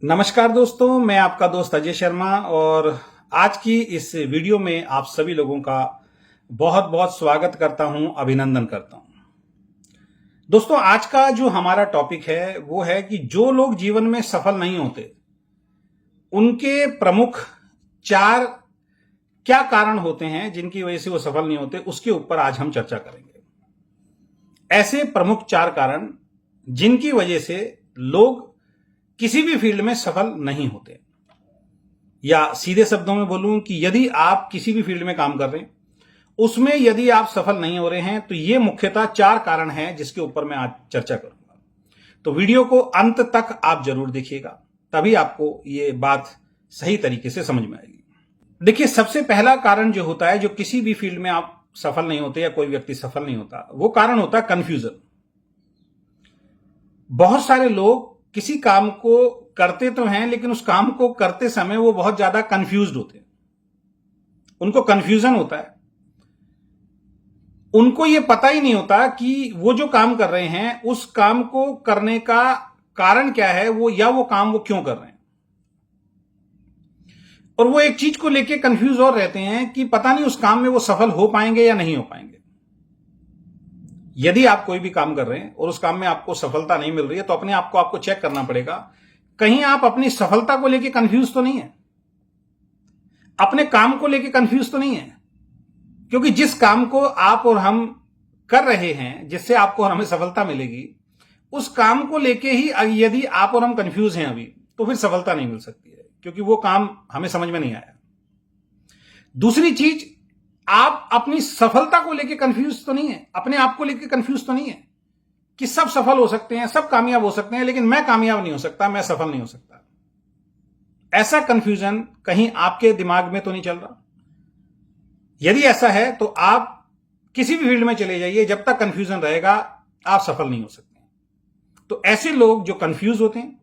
नमस्कार दोस्तों, मैं आपका दोस्त अजय शर्मा और आज की इस वीडियो में आप सभी लोगों का बहुत बहुत स्वागत करता हूं, अभिनंदन करता हूं। दोस्तों, आज का जो हमारा टॉपिक है वो है कि जो लोग जीवन में सफल नहीं होते उनके प्रमुख 4 क्या कारण होते हैं जिनकी वजह से वो सफल नहीं होते, उसके ऊपर आज हम चर्चा करेंगे। ऐसे प्रमुख 4 कारण जिनकी वजह से लोग किसी भी फील्ड में सफल नहीं होते, या सीधे शब्दों में बोलूं कि यदि आप किसी भी फील्ड में काम कर रहे हैं उसमें यदि आप सफल नहीं हो रहे हैं तो ये मुख्यतः 4 कारण हैं जिसके ऊपर मैं आज चर्चा करूंगा। तो वीडियो को अंत तक आप जरूर देखिएगा, तभी आपको ये बात सही तरीके से समझ में आएगी। देखिए, सबसे पहला कारण जो होता है, जो किसी भी फील्ड में आप सफल नहीं होते या कोई व्यक्ति सफल नहीं होता, वो कारण होता है कंफ्यूजन। बहुत सारे लोग किसी काम को करते तो हैं लेकिन उस काम को करते समय वो बहुत ज्यादा कंफ्यूज्ड होते हैं, उनको कंफ्यूजन होता है। उनको ये पता ही नहीं होता कि वो जो काम कर रहे हैं उस काम को करने का कारण क्या है, वो काम वो क्यों कर रहे हैं। और वो एक चीज को लेके कंफ्यूज और रहते हैं कि पता नहीं उस काम में वो सफल हो पाएंगे या नहीं हो पाएंगे। यदि आप कोई भी काम कर रहे हैं और उस काम में आपको सफलता नहीं मिल रही है तो अपने आप को आपको चेक करना पड़ेगा, कहीं आप अपनी सफलता को लेकर कंफ्यूज तो नहीं है, अपने काम को लेकर कंफ्यूज तो नहीं है। क्योंकि जिस काम को आप और हम कर रहे हैं, जिससे आपको और हमें सफलता मिलेगी, उस काम को लेके ही यदि आप और हम कंफ्यूज हैं अभी, तो फिर सफलता नहीं मिल सकती है, क्योंकि वो काम हमें समझ में नहीं आया। दूसरी चीज, आप अपनी सफलता को लेकर कंफ्यूज तो नहीं है, अपने आप को लेकर कंफ्यूज तो नहीं है कि सब सफल हो सकते हैं, सब कामयाब हो सकते हैं, लेकिन मैं कामयाब नहीं हो सकता, मैं सफल नहीं हो सकता। ऐसा कंफ्यूजन कहीं आपके दिमाग में तो नहीं चल रहा? यदि ऐसा है तो आप किसी भी फील्ड में चले जाइए, जब तक कंफ्यूजन रहेगा आप सफल नहीं हो सकते। तो ऐसे लोग जो कंफ्यूज होते हैं,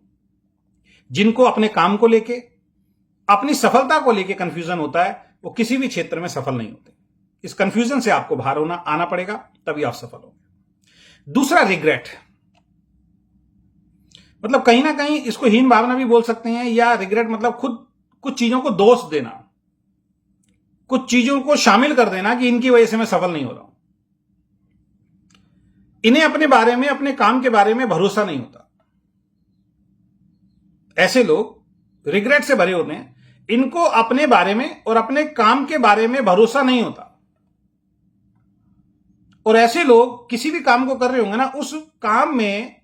जिनको अपने काम को लेके, अपनी सफलता को लेके कंफ्यूजन होता है, वो किसी भी क्षेत्र में सफल नहीं होते। इस कंफ्यूजन से आपको बाहर आना पड़ेगा, तभी आप सफल होंगे। दूसरा, रिग्रेट। मतलब कहीं ना कहीं इसको हीन भावना भी बोल सकते हैं, या रिग्रेट मतलब खुद कुछ चीजों को दोष देना, कुछ चीजों को शामिल कर देना कि इनकी वजह से मैं सफल नहीं हो रहा हूं। इन्हें अपने बारे में, अपने काम के बारे में भरोसा नहीं होता। ऐसे लोग रिग्रेट से भरे होते हैं, इनको अपने बारे में और अपने काम के बारे में भरोसा नहीं होता। और ऐसे लोग किसी भी काम को कर रहे होंगे ना, उस काम में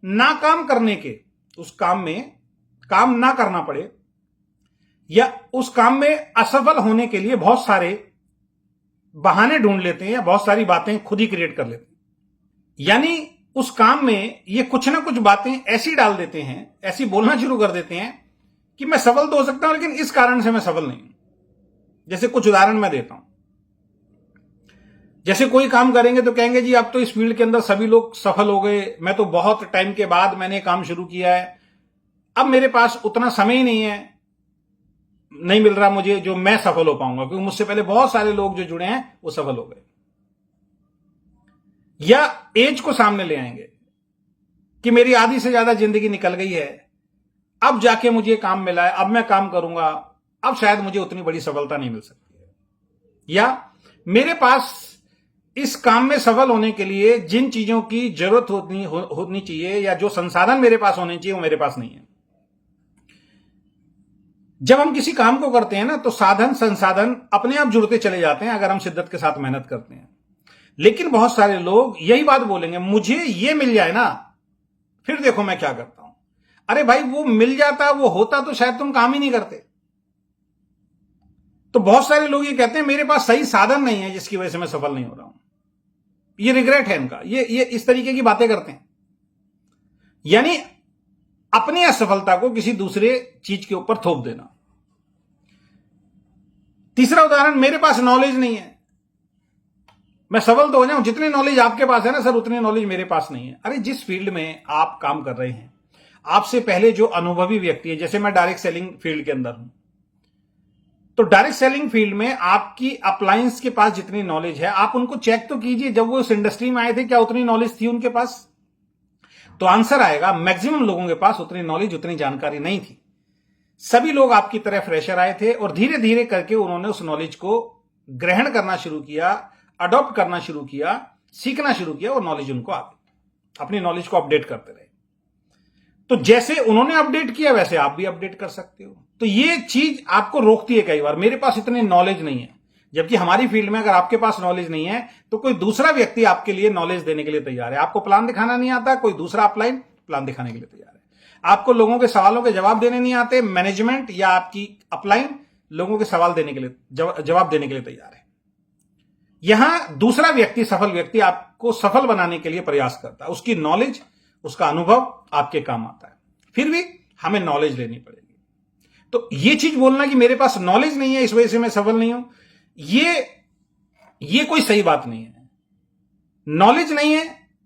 नाकाम करने के, उस काम में काम ना करना पड़े, या उस काम में असफल होने के लिए बहुत सारे बहाने ढूंढ लेते हैं, या बहुत सारी बातें खुद ही क्रिएट कर लेते हैं। यानी उस काम में ये कुछ ना कुछ बातें ऐसी डाल देते हैं, ऐसी बोलना शुरू कर देते हैं कि मैं सफल तो हो सकता हूं लेकिन इस कारण से मैं सफल नहीं हूं। जैसे कुछ उदाहरण मैं देता हूं। जैसे कोई काम करेंगे तो कहेंगे जी अब तो इस फील्ड के अंदर सभी लोग सफल हो गए, मैं तो बहुत टाइम के बाद मैंने काम शुरू किया है, अब मेरे पास उतना समय ही नहीं है, नहीं मिल रहा मुझे जो मैं सफल हो पाऊंगा, क्योंकि मुझसे पहले बहुत सारे लोग जो जुड़े हैं वो सफल हो गए। या एज को सामने ले आएंगे कि मेरी आधी से ज्यादा जिंदगी निकल गई है, अब जाके मुझे काम मिला है, अब मैं काम करूंगा, अब शायद मुझे उतनी बड़ी सफलता नहीं मिल सकती है। या मेरे पास इस काम में सफल होने के लिए जिन चीजों की जरूरत होनी चाहिए, या जो संसाधन मेरे पास होने चाहिए, वो मेरे पास नहीं है। जब हम किसी काम को करते हैं ना, तो साधन संसाधन अपने आप जुड़ते चले जाते हैं अगर हम शिद्दत के साथ मेहनत करते हैं। लेकिन बहुत सारे लोग यही बात बोलेंगे, मुझे ये मिल जाए ना, फिर देखो मैं क्या करता हूं। अरे भाई, वो मिल जाता, वो होता तो शायद तुम काम ही नहीं करते। तो बहुत सारे लोग ये कहते हैं मेरे पास सही साधन नहीं है जिसकी वजह से मैं सफल नहीं हो रहा हूं। ये रिग्रेट है इनका, ये इस तरीके की बातें करते हैं, यानी अपनी असफलता को किसी दूसरे चीज के ऊपर थोप देना। तीसरा उदाहरण, मेरे पास नॉलेज नहीं है, मैं सफल तो हो जाऊं, जितनी नॉलेज आपके पास है ना सर, उतनी नॉलेज मेरे पास नहीं है। अरे जिस फील्ड में आप काम कर रहे हैं, आपसे पहले जो अनुभवी व्यक्ति है, जैसे मैं डायरेक्ट सेलिंग फील्ड के अंदर हूं, तो डायरेक्ट सेलिंग फील्ड में आपकी अप्लायंस के पास जितनी नॉलेज है, आप उनको चेक तो कीजिए, जब वो उस इंडस्ट्री में आए थे क्या उतनी नॉलेज थी उनके पास? तो आंसर आएगा मैक्सिमम लोगों के पास उतनी नॉलेज, उतनी जानकारी नहीं थी। सभी लोग आपकी तरह फ्रेशर आए थे और धीरे धीरे करके उन्होंने उस नॉलेज को ग्रहण करना शुरू किया, अडॉप्ट करना शुरू किया, सीखना शुरू किया और नॉलेज उनको आ गई। अपनी नॉलेज को अपडेट करते रहे। तो जैसे उन्होंने अपडेट किया वैसे आप भी अपडेट कर सकते हो। तो ये चीज आपको रोकती है कई बार, मेरे पास इतनी नॉलेज नहीं है। जबकि हमारी फील्ड में अगर आपके पास नॉलेज नहीं है तो कोई दूसरा व्यक्ति आपके लिए नॉलेज देने के लिए तैयार है। आपको प्लान दिखाना नहीं आता, कोई दूसरा अपलाइन प्लान दिखाने के लिए तैयार है। आपको लोगों के सवालों के जवाब देने नहीं आते, मैनेजमेंट या आपकी अपलाइन लोगों के सवाल देने के लिए जवाब देने के लिए तैयार है। यहां दूसरा व्यक्ति, सफल व्यक्ति आपको सफल बनाने के लिए प्रयास करता है। उसकी नॉलेज, उसका अनुभव आपके काम आता है। फिर भी हमें नॉलेज लेनी पड़ेगी। तो ये चीज बोलना कि मेरे पास नॉलेज नहीं है इस वजह से मैं सफल नहीं हूं, ये कोई सही बात नहीं है। नॉलेज नहीं है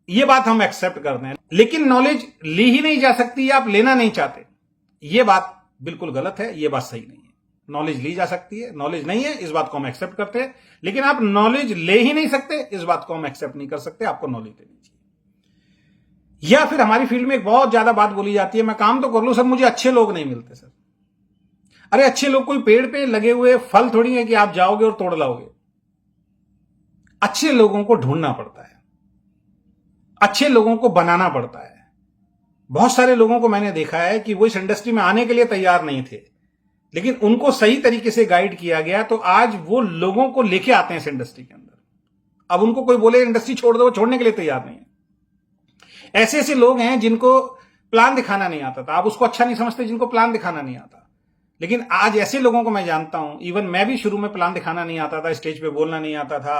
ये बात हम एक्सेप्ट करते हैं, लेकिन नॉलेज ली ही नहीं जा सकती या आप लेना नहीं चाहते, ये बात बिल्कुल गलत है, ये बात सही नहीं है। नॉलेज ली जा सकती है, नॉलेज नहीं है इस बात को हम एक्सेप्ट करते हैं, लेकिन आप नॉलेज ले ही नहीं सकते इस बात को हम एक्सेप्ट नहीं कर सकते। आपको नॉलेज लेनी चाहिए। या फिर हमारी फील्ड में एक बहुत ज्यादा बात बोली जाती है, मैं काम तो कर लूं सर, मुझे अच्छे लोग नहीं मिलते सर। अरे अच्छे लोग कोई पेड़ पे लगे हुए फल थोड़ी है कि आप जाओगे और तोड़ लाओगे। अच्छे लोगों को ढूंढना पड़ता है, अच्छे लोगों को बनाना पड़ता है। बहुत सारे लोगों को मैंने देखा है कि वो इस इंडस्ट्री में आने के लिए तैयार नहीं थे, लेकिन उनको सही तरीके से गाइड किया गया तो आज वो लोगों को लेके आते हैं इस इंडस्ट्री के अंदर। अब उनको कोई बोले इंडस्ट्री छोड़ दो, वो छोड़ने के लिए तैयार नहीं है। ऐसे ऐसे लोग हैं जिनको प्लान दिखाना नहीं आता था, आप उसको अच्छा नहीं समझते जिनको प्लान दिखाना नहीं आता। लेकिन आज ऐसे लोगों को मैं जानता हूं, इवन मैं भी शुरू में प्लान दिखाना नहीं आता था, स्टेज पे बोलना नहीं आता था,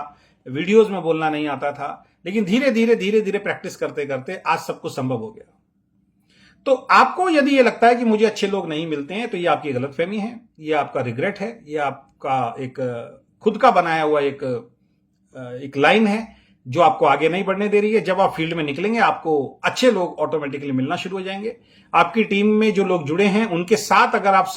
वीडियोस में बोलना नहीं आता था, लेकिन धीरे धीरे प्रैक्टिस करते करते आज सब कुछ संभव हो गया। तो आपको यदि ये लगता है कि मुझे अच्छे लोग नहीं मिलते हैं तो ये आपकी गलतफहमी है, ये आपका रिग्रेट है, ये आपका एक खुद का बनाया हुआ एक लाइन है जो आपको आगे नहीं बढ़ने दे रही है। जब आप फील्ड में निकलेंगे आपको अच्छे लोग ऑटोमेटिकली मिलना शुरू हो जाएंगे। आपकी टीम में जो लोग जुड़े हैं उनके साथ अगर आप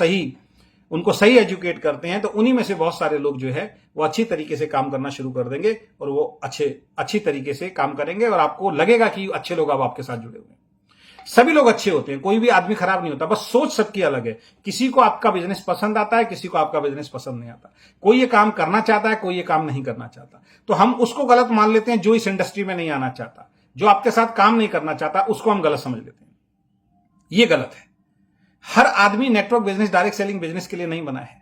उनको सही एजुकेट करते हैं तो उन्हीं में से बहुत सारे लोग जो है वो अच्छी तरीके से काम करना शुरू कर देंगे और वो अच्छी तरीके से काम करेंगे और आपको लगेगा कि अच्छे लोग अब आपके साथ जुड़े हुए हैं। सभी लोग अच्छे होते हैं, कोई भी आदमी खराब नहीं होता, बस सोच सबकी अलग है। किसी को आपका बिजनेस पसंद आता है, किसी को आपका बिजनेस पसंद नहीं आता। कोई ये काम करना चाहता है, कोई ये काम नहीं करना चाहता। तो हम उसको गलत मान लेते हैं जो इस इंडस्ट्री में नहीं आना चाहता, जो आपके साथ काम नहीं करना चाहता, उसको हम गलत समझ लेते हैं। ये गलत है। हर आदमी network business, direct selling business के लिए नहीं बना है।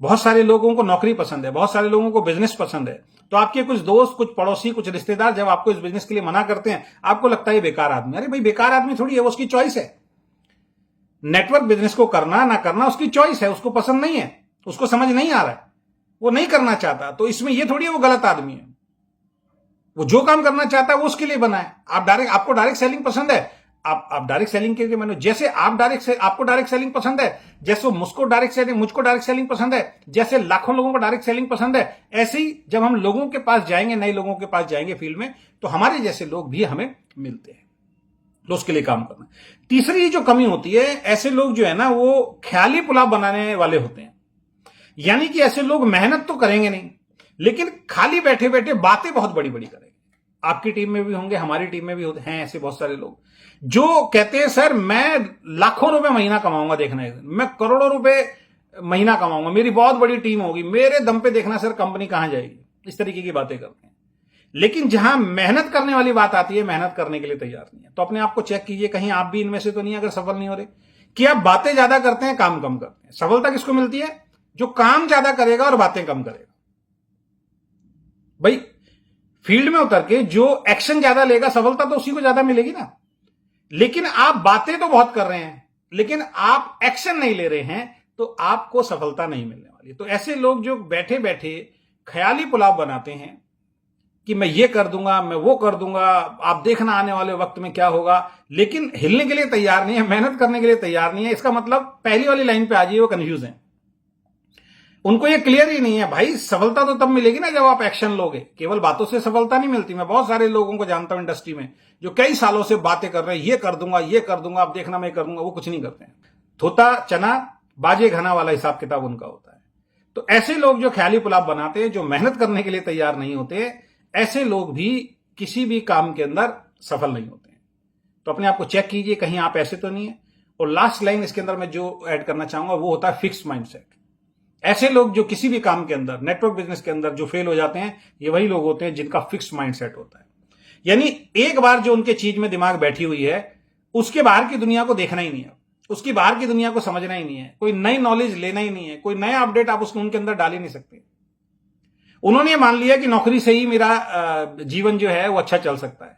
बहुत सारे लोगों को नौकरी पसंद है, बहुत सारे लोगों को बिजनेस पसंद है। तो आपके कुछ दोस्त, कुछ पड़ोसी, कुछ रिश्तेदार जब आपको इस बिजनेस के लिए मना करते हैं, आपको लगता है बेकार आदमी। अरे भाई बेकार आदमी थोड़ी है, वो उसकी चॉइस है। नेटवर्क बिजनेस को करना ना करना उसकी चॉइस है, उसको पसंद नहीं है, उसको समझ नहीं आ रहा है, वो नहीं करना चाहता। तो इसमें ये थोड़ी है वो गलत आदमी है। वो जो काम करना चाहता है वो उसके लिए बना है। आपको डायरेक्ट सेलिंग पसंद है, आप डायरेक्ट सेलिंग के लिए मैंने, जैसे आपको डायरेक्ट सेलिंग पसंद है, जैसे मुझको डायरेक्ट सेलिंग पसंद है, जैसे लाखों लोगों को डायरेक्ट सेलिंग पसंद है, ऐसे ही जब हम लोगों के पास जाएंगे, नए लोगों के पास जाएंगे फील्ड में, तो हमारे जैसे लोग भी हमें मिलते हैं। तो उसके लिए काम करना। तीसरी जो कमी होती है, ऐसे लोग जो है ना वो ख्याली पुलाव बनाने वाले होते हैं। यानी कि ऐसे लोग मेहनत तो करेंगे नहीं, लेकिन खाली बैठे बैठे बातें बहुत बड़ी बड़ी करेंगे। आपकी टीम में भी होंगे, हमारी टीम में भी होते हैं ऐसे बहुत सारे लोग जो कहते हैं सर मैं लाखों रुपए महीना कमाऊंगा, देखना है मैं करोड़ों रुपए महीना कमाऊंगा, मेरी बहुत बड़ी टीम होगी, मेरे दम पे देखना सर कंपनी कहां जाएगी। इस तरीके की बातें करते हैं। लेकिन जहां मेहनत करने वाली बात आती है, मेहनत करने के लिए तैयार नहीं है। तो अपने आप को चेक कीजिए, कहीं आप भी इनमें से तो नहीं, अगर सफल नहीं हो रहे, कि आप बातें ज्यादा करते हैं, काम कम करते हैं। सफलता किसको मिलती है? जो काम ज्यादा करेगा और बातें कम करेगा। भाई फील्ड में उतर के जो एक्शन ज्यादा लेगा, सफलता तो उसी को ज्यादा मिलेगी ना। लेकिन आप बातें तो बहुत कर रहे हैं, लेकिन आप एक्शन नहीं ले रहे हैं, तो आपको सफलता नहीं मिलने वाली। तो ऐसे लोग जो बैठे बैठे ख्याली पुलाव बनाते हैं कि मैं ये कर दूंगा, मैं वो कर दूंगा, आप देखना आने वाले वक्त में क्या होगा, लेकिन हिलने के लिए तैयार नहीं है, मेहनत करने के लिए तैयार नहीं है। इसका मतलब पहली वाली लाइन पे आ जाइए, वो कंफ्यूज है। उनको ये क्लियर ही नहीं है। भाई सफलता तो तब मिलेगी ना जब आप एक्शन लोगे। केवल बातों से सफलता नहीं मिलती। मैं बहुत सारे लोगों को जानता हूं इंडस्ट्री में जो कई सालों से बातें कर रहे हैं, ये कर दूंगा, ये कर दूंगा, आप देखना मैं कर दूंगा, वो कुछ नहीं करते हैं। थोता चना बाजे घना वाला हिसाब किताब उनका होता है। तो ऐसे लोग जो ख्याली पुलाव बनाते हैं, जो मेहनत करने के लिए तैयार नहीं होते, ऐसे लोग भी किसी भी काम के अंदर सफल नहीं होते हैं। तो अपने आप को चेक कीजिए कहीं आप ऐसे तो नहीं है। और लास्ट लाइन इसके अंदर मैं जो ऐड करना चाहूंगा वो होता है फिक्स माइंडसेट। ऐसे लोग जो किसी भी काम के अंदर, नेटवर्क बिजनेस के अंदर जो फेल हो जाते हैं, ये वही लोग होते हैं जिनका फिक्स माइंडसेट होता है। यानी एक बार जो उनके चीज में दिमाग बैठी हुई है, उसके बाहर की दुनिया को देखना ही नहीं है, उसकी बाहर की दुनिया को समझना ही नहीं है, कोई नई नॉलेज लेना ही नहीं है, कोई नया अपडेट आप उसको उनके अंदर डाल ही नहीं सकते। उन्होंने ये मान लिया कि नौकरी से ही मेरा जीवन जो है वो अच्छा चल सकता है।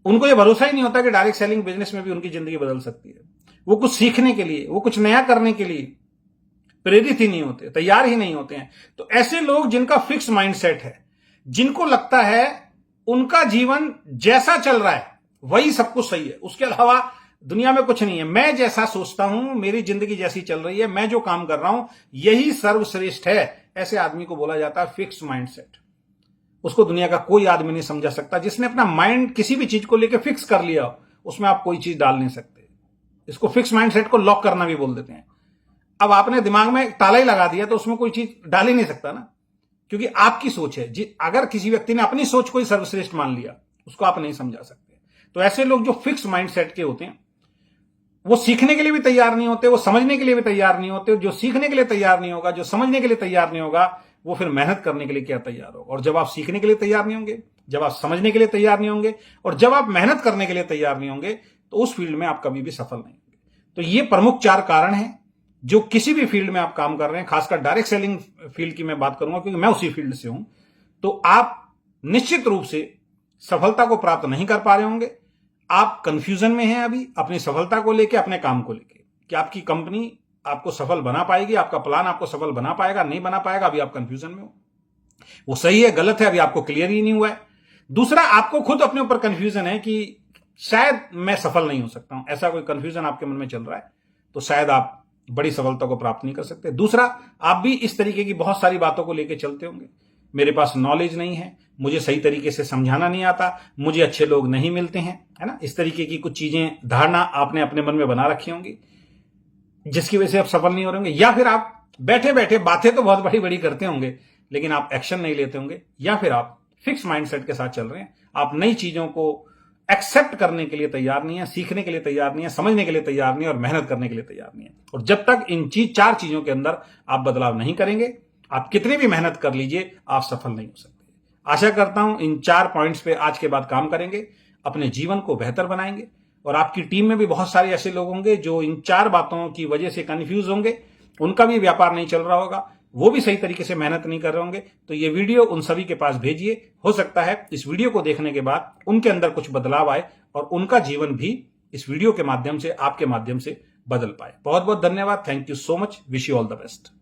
उनको ये भरोसा ही नहीं होता कि डायरेक्ट सेलिंग बिजनेस में भी उनकी जिंदगी बदल सकती है। वो कुछ सीखने के लिए, वो कुछ नया करने के लिए प्रेरित ही नहीं होते, तैयार ही नहीं होते हैं। तो ऐसे लोग जिनका फिक्स माइंडसेट है, जिनको लगता है उनका जीवन जैसा चल रहा है वही सब कुछ सही है, उसके अलावा दुनिया में कुछ नहीं है, मैं जैसा सोचता हूं, मेरी जिंदगी जैसी चल रही है, मैं जो काम कर रहा हूं यही सर्वश्रेष्ठ है, ऐसे आदमी को बोला जाता है फिक्स माइंडसेट। उसको दुनिया का कोई आदमी नहीं समझा सकता। जिसने अपना माइंड किसी भी चीज को लेकर फिक्स कर लिया, उसमें आप कोई चीज डाल नहीं सकते। इसको फिक्स माइंडसेट को लॉक करना भी बोल देते हैं। अब आपने दिमाग में ताला ही लगा दिया तो उसमें कोई चीज डाल ही नहीं सकता ना, क्योंकि आपकी सोच है। अगर किसी व्यक्ति ने अपनी सोच को ही सर्वश्रेष्ठ मान लिया, उसको आप नहीं समझा सकते। तो ऐसे लोग जो फिक्स माइंडसेट के होते हैं, वो सीखने के लिए भी तैयार नहीं होते, वो समझने के लिए भी तैयार नहीं होते। जो सीखने के लिए तैयार नहीं होगा, जो समझने के लिए तैयार नहीं होगा, वो फिर मेहनत करने के लिए क्या तैयार होगा। और जब आप सीखने के लिए तैयार नहीं होंगे, जब आप समझने के लिए तैयार नहीं होंगे, और जब आप मेहनत करने के लिए तैयार नहीं होंगे, तो उस फील्ड में आप कभी भी सफल नहीं होंगे। तो ये प्रमुख 4 कारण हैं जो किसी भी फील्ड में आप काम कर रहे हैं, खासकर डायरेक्ट सेलिंग फील्ड की मैं बात करूंगा क्योंकि मैं उसी फील्ड से हूं, तो आप निश्चित रूप से सफलता को प्राप्त नहीं कर पा रहे होंगे। आप कंफ्यूजन में हैं अभी अपनी सफलता को लेके, अपने काम को लेके, कि आपकी कंपनी आपको सफल बना पाएगी, आपका प्लान आपको सफल बना पाएगा, नहीं बना पाएगा, अभी आप कंफ्यूजन में हो। वो सही है गलत है अभी आपको क्लियर ही नहीं हुआ है। दूसरा, आपको खुद अपने ऊपर कंफ्यूजन है कि शायद मैं सफल नहीं हो सकता हूं, ऐसा कोई कंफ्यूजन आपके मन में चल रहा है, तो शायद आप बड़ी सफलता को प्राप्त नहीं कर सकते। दूसरा, आप भी इस तरीके की बहुत सारी बातों को लेकर चलते होंगे, मेरे पास नॉलेज नहीं है, मुझे सही तरीके से समझाना नहीं आता, मुझे अच्छे लोग नहीं मिलते हैं, है ना। इस तरीके की कुछ चीजें, धारणा आपने अपने मन में बना रखी होंगी, जिसकी वजह से आप सफल नहीं हो रहे होंगे। या फिर आप बैठे बैठे बातें तो बहुत बड़ी बड़ी करते होंगे, लेकिन आप एक्शन नहीं लेते होंगे। या फिर आप फिक्स माइंडसेट के साथ चल रहे हैं, आप नई चीजों को एक्सेप्ट करने के लिए तैयार नहीं है, सीखने के लिए तैयार नहीं है, समझने के लिए तैयार नहीं है, और मेहनत करने के लिए तैयार नहीं है। और जब तक इन 4 चीजों के अंदर आप बदलाव नहीं करेंगे, आप कितनी भी मेहनत कर लीजिए, आप सफल नहीं हो सकते। आशा करता हूं इन 4 पॉइंट्स पे आज के बाद काम करेंगे, अपने जीवन को बेहतर बनाएंगे। और आपकी टीम में भी बहुत सारे ऐसे लोग होंगे जो इन 4 बातों की वजह से कंफ्यूज होंगे, उनका भी व्यापार नहीं चल रहा होगा, वो भी सही तरीके से मेहनत नहीं कर रहे होंगे। तो ये वीडियो उन सभी के पास भेजिए, हो सकता है इस वीडियो को देखने के बाद उनके अंदर कुछ बदलाव आए और उनका जीवन भी इस वीडियो के माध्यम से, आपके माध्यम से बदल पाए। बहुत बहुत धन्यवाद। Thank you so much. Wish you all the best.